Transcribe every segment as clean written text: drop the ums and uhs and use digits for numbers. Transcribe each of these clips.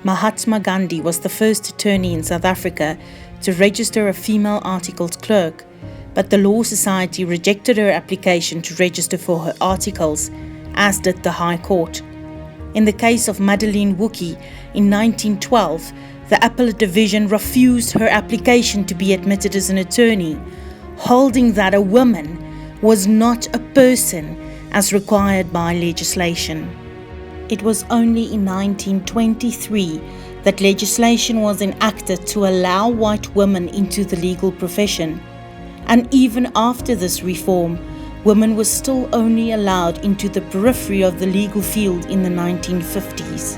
Mahatma Gandhi was the first attorney in South Africa to register a female articled clerk, but the Law Society rejected her application to register for her articles, as did the High Court. In the case of Madeleine Wookey in 1912, the Appellate Division refused her application to be admitted as an attorney, holding that a woman was not a person as required by legislation. It was only in 1923 that legislation was enacted to allow white women into the legal profession. And even after this reform, women were still only allowed into the periphery of the legal field in the 1950s.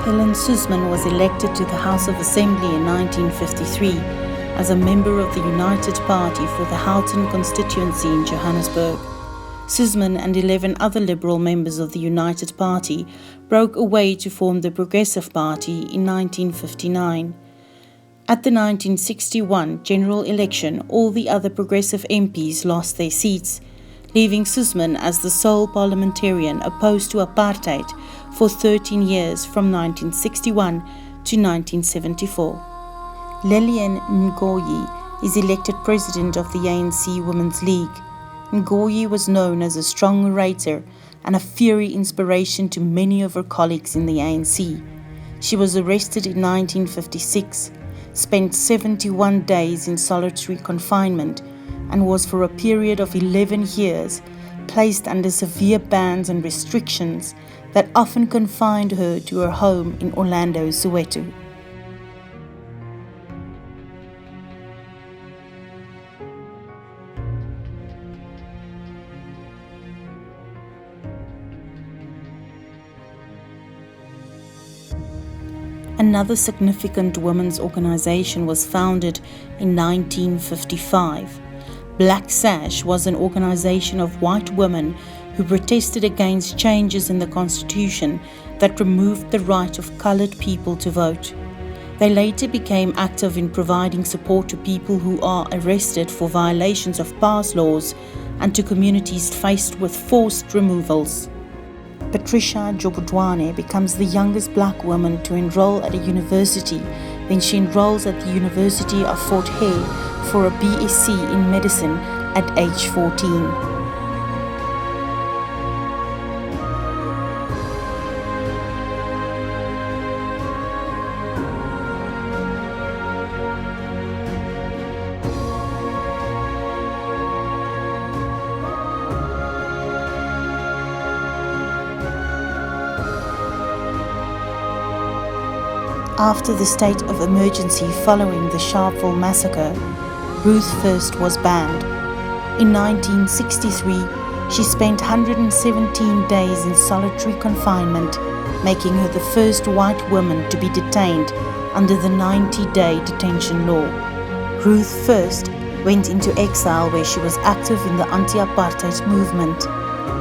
Helen Suzman was elected to the House of Assembly in 1953 as a member of the United Party for the Houghton constituency in Johannesburg. Suzman and 11 other Liberal members of the United Party broke away to form the Progressive Party in 1959. At the 1961 general election, all the other Progressive MPs lost their seats, leaving Suzman as the sole parliamentarian opposed to apartheid for 13 years from 1961 to 1974. Lillian Ngoyi is elected president of the ANC Women's League. Ngoyi was known as a strong orator and a fiery inspiration to many of her colleagues in the ANC. She was arrested in 1956, spent 71 days in solitary confinement, and was for a period of 11 years placed under severe bans and restrictions that often confined her to her home in Orlando, Soweto. Another significant women's organization was founded in 1955. Black Sash was an organization of white women who protested against changes in the Constitution that removed the right of colored people to vote. They later became active in providing support to people who are arrested for violations of past laws and to communities faced with forced removals. Patricia Jobudwane becomes the youngest black woman to enroll at a university when she enrolls at the University of Fort Hare for a BSc in medicine at age 14. After the state of emergency following the Sharpeville massacre, Ruth First was banned. In 1963, she spent 117 days in solitary confinement, making her the first white woman to be detained under the 90-day detention law. Ruth First went into exile where she was active in the anti-apartheid movement.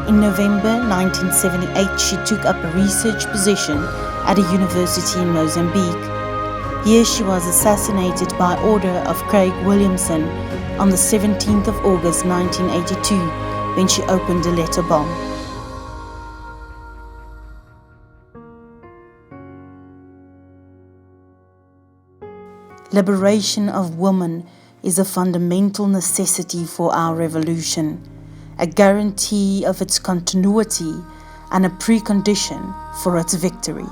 In November 1978, she took up a research position at a university in Mozambique. Here she was assassinated by order of Craig Williamson on the 17th of August 1982 when she opened a letter bomb. Liberation of women is a fundamental necessity for our revolution, a guarantee of its continuity and a precondition for its victory.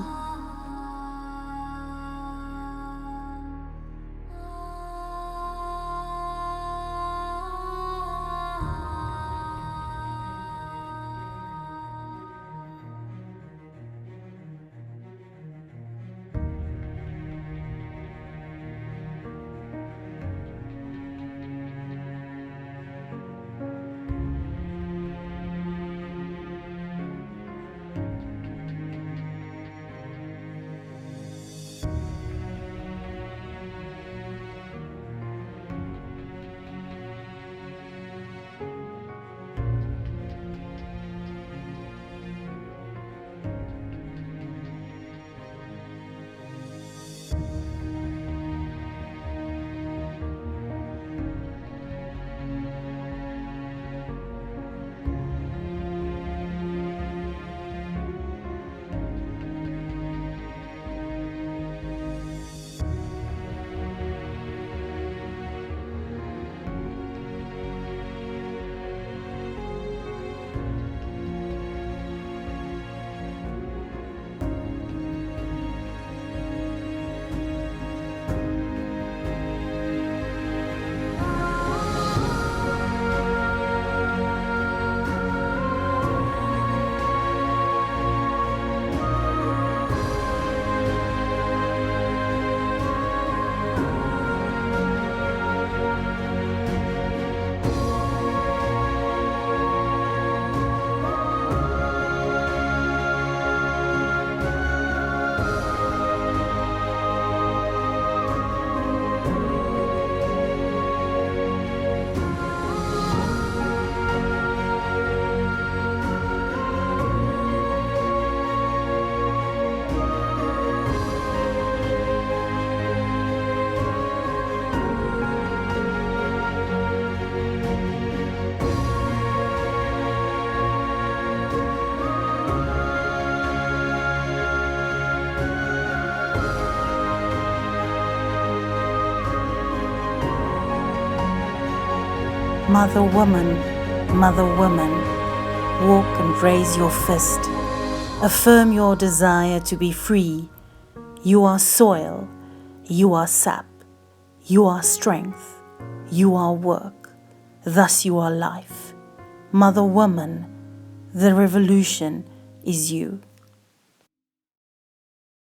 Mother woman, walk and raise your fist. Affirm your desire to be free. You are soil, you are sap, you are strength, you are work, thus you are life. Mother woman, the revolution is you.